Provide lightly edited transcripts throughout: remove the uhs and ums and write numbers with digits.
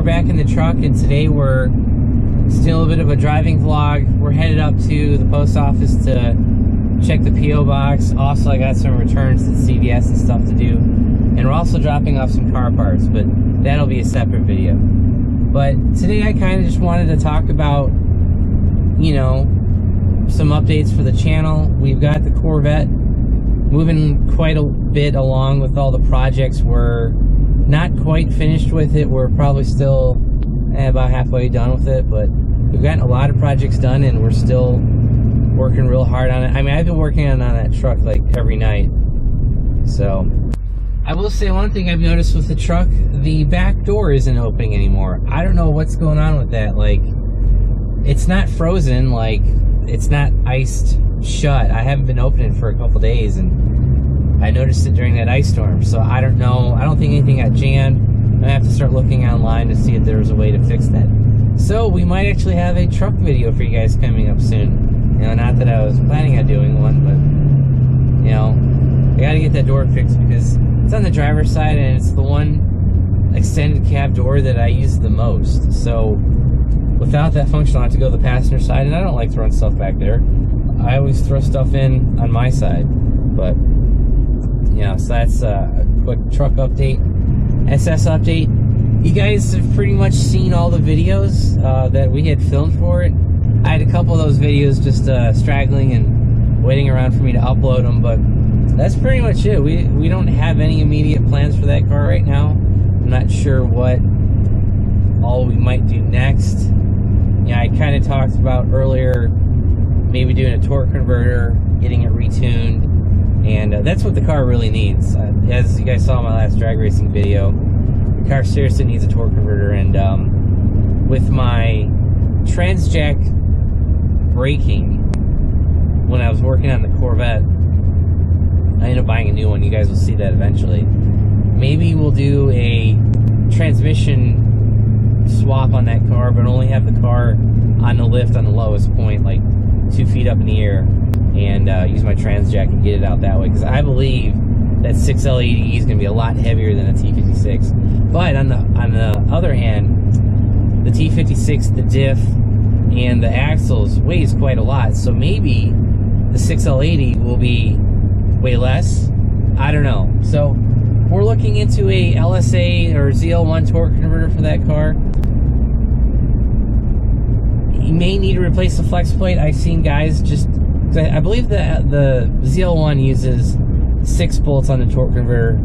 back in the truck, and today we're still a bit of a driving vlog. We're headed up to the post office to check the P.O. box. Also, I got some returns to CVS and stuff to do. And we're also dropping off some car parts, but that'll be a separate video. But today I kind of just wanted to talk about, you know, some updates for the channel. We've got the Corvette moving quite a bit along with all the projects. We're not quite finished with it. We're probably still about halfway done with it, but we've gotten a lot of projects done and we're still working real hard on it. I mean, I've been working on that truck like every night. So I will say one thing I've noticed with the truck, the back door isn't opening anymore. I don't know what's going on with that. Like, it's not frozen, like it's not iced shut. I haven't been opening for a couple days and I noticed it during that ice storm. So I don't know. I don't think anything got jammed. I have to start looking online to see if there's a way to fix that. So we might actually have a truck video for you guys coming up soon. You know, not that I was planning on doing one, but you know, I gotta get that door fixed because it's on the driver's side and it's the one extended cab door that I use the most. So without that function, I have to go to the passenger side, and I don't like throwing stuff back there. I always throw stuff in on my side. But yeah, so that's a quick truck update, SS update. You guys have pretty much seen all the videos that we had filmed for it. I had a couple of those videos just straggling and waiting around for me to upload them, but that's pretty much it. We don't have any immediate plans for that car right now. I'm not sure what all we might do next. Yeah, I kind of talked about earlier maybe doing a torque converter, getting it retuned, and that's what the car really needs. As you guys saw in my last drag racing video, the car seriously needs a torque converter, and with my transjack braking, when I was working on the Corvette, I ended up buying a new one. You guys will see that eventually. Maybe we'll do a transmission swap on that car, but only have the car on the lift on the lowest point, like 2 feet up in the air, and use my transjack and get it out that way, because I believe that 6L80E is going to be a lot heavier than a T56. But on the other hand, the T56, the diff, and the axles weighs quite a lot, so maybe the 6L80 will be way less. I don't know. So we're looking into a LSA or ZL1 torque converter for that car. You may need to replace the flex plate. I've seen guys just, I believe that the ZL1 uses 6 bolts on the torque converter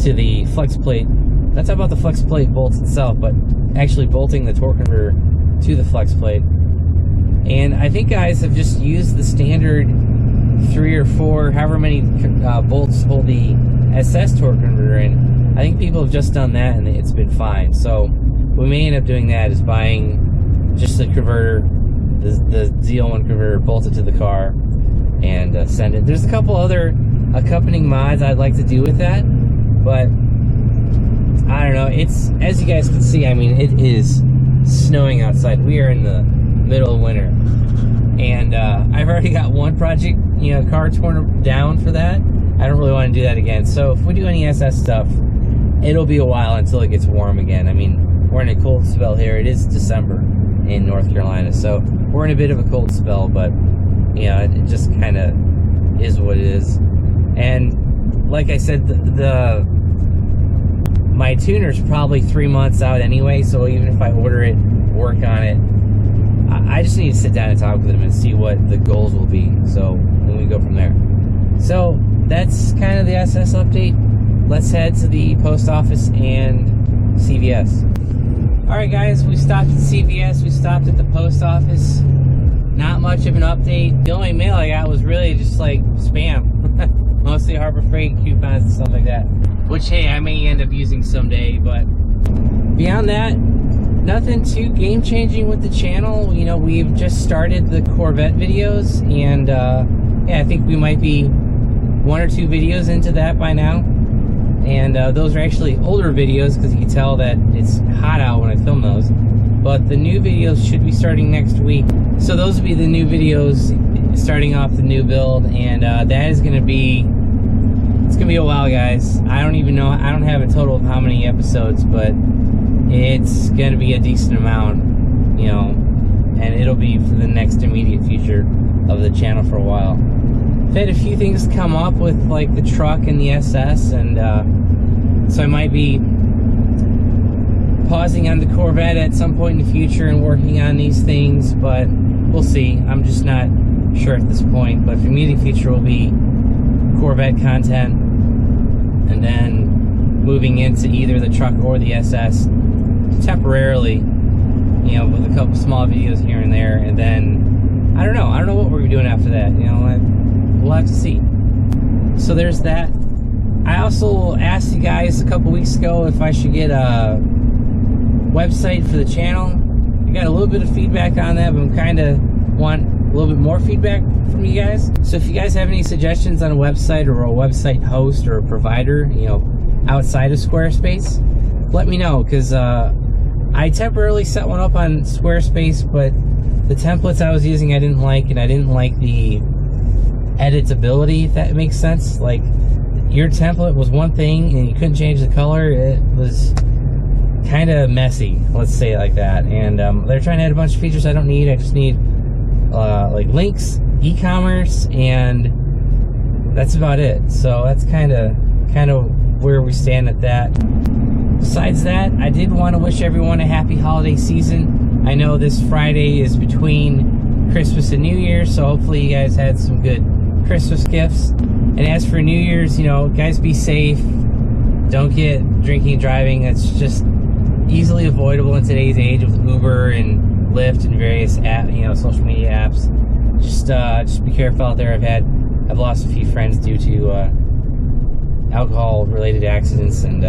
to the flex plate. That's not about the flex plate bolts itself, but actually bolting the torque converter to the flex plate. And I think guys have just used the standard 3 or 4, however many bolts hold the SS torque converter in. I think people have just done that and it's been fine. So what we may end up doing that is buying just the converter, the ZL1 converter, bolt it to the car, and send it. There's a couple other accompanying mods I'd like to do with that, but I don't know. It's, as you guys can see, I mean, it is snowing outside. We are in the middle of winter, and I've already got one project, you know, car torn down for that. I don't really want to do that again. So if we do any SS stuff, it'll be a while until it gets warm again. I mean, we're in a cold spell here. It is December in North Carolina, so we're in a bit of a cold spell, but you know, it just kind of is what it is. And like I said, my tuner's probably 3 months out anyway, so even if I order it, work on it, I just need to sit down and talk with them and see what the goals will be, so then we go from there. So that's kind of the SS update. Let's head to the post office and CVS. Alright guys, we stopped at CVS, we stopped at the post office. Not much of an update. The only mail I got was really just like spam. Mostly Harbor Freight, coupons and stuff like that. Which, hey, I may end up using someday, but beyond that, nothing too game-changing with the channel. You know, we've just started the Corvette videos, and yeah, I think we might be 1 or 2 videos into that by now. And those are actually older videos because you can tell that it's hot out when I film those. But the new videos should be starting next week. So those will be the new videos starting off the new build, and that is going to be, it's going to be a while, guys. I don't even know, I don't have a total of how many episodes, but it's going to be a decent amount, you know, and it'll be for the next immediate future of the channel for a while. I've had a few things come up with like the truck and the SS, and so I might be pausing on the Corvette at some point in the future and working on these things, but we'll see. I'm just not sure at this point, but for the immediate future will be Corvette content, and then moving into either the truck or the SS temporarily, you know, with a couple small videos here and there, and then I don't know what we're doing after that, you know, we'll have to see. So there's that. I also asked you guys a couple weeks ago if I should get a website for the channel. I got a little bit of feedback on that, but I'm kind of want a little bit more feedback from you guys. So if you guys have any suggestions on a website or a website host or a provider, you know, outside of Squarespace, let me know, because I temporarily set one up on Squarespace, but the templates I was using I didn't like, and I didn't like the editability, if that makes sense. Like, your template was one thing and you couldn't change the color. It was kind of messy, let's say it like that. And they're trying to add a bunch of features I don't need. I just need like links, e-commerce, and that's about it. So that's kind of where we stand at that. Besides that, I did want to wish everyone a happy holiday season. I know this Friday is between Christmas and New Year's, so hopefully you guys had some good Christmas gifts. And as for New Year's, you know, guys, be safe. Don't get drinking and driving. That's just easily avoidable in today's age with Uber and Lyft and various social media apps. Just be careful out there. I've lost a few friends due to alcohol-related accidents, and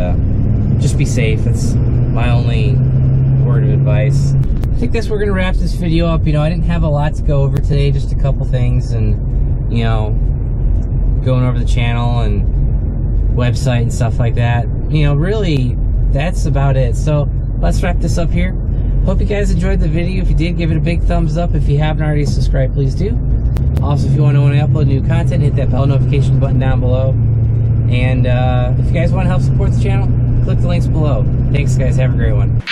just be safe. That's my only word of advice. I think that's where we're gonna wrap this video up. You know, I didn't have a lot to go over today, just a couple things, and you know, going over the channel and website and stuff like that. You know, really, that's about it. So let's wrap this up here. Hope you guys enjoyed the video. If you did, give it a big thumbs up. If you haven't already subscribed, please do. Also, if you want to know when I upload new content, hit that bell notification button down below. And if you guys want to help support the channel, click the links below. Thanks, guys. Have a great one.